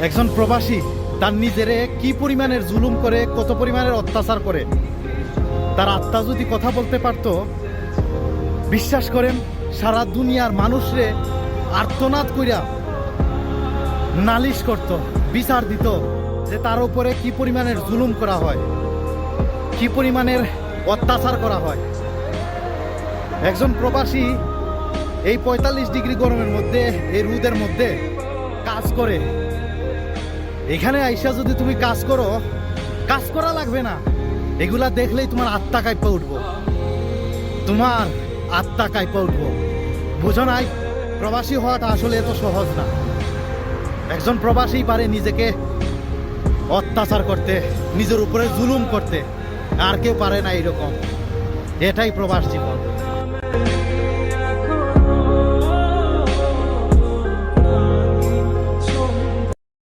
একজন প্রবাসী তার নিজেরে কি পরিমাণের জুলুম করে, কত পরিমাণের অত্যাচার করে, তার আত্মা যদি কথা বলতে পারতো, বিশ্বাস করেন সারা দুনিয়ার মানুষরে আর্তনাদ কইরা নালিশ করত, বিচার দিত যে তার উপরে কি পরিমাণের জুলুম করা হয়, কি পরিমাণের অত্যাচার করা হয়। একজন প্রবাসী এই ৪৫ ডিগ্রি গরমের মধ্যে, এই রোদের মধ্যে কাজ করে। এখানে আইসা যদি তুমি কাজ করো, কাজ করা লাগবে না, এগুলা দেখলেই তোমার আত্মা কাঁপা উঠবো, তোমার আত্মা কাঁপা উঠবো। বুঝো নাই, প্রবাসী হওয়াটা আসলে এত সহজ না। একজন প্রবাসী পারে নিজেকে অত্যাচার করতে, নিজের উপরে জুলুম করতে, আর কেউ পারে না এরকম। এটাই প্রবাস জীবন।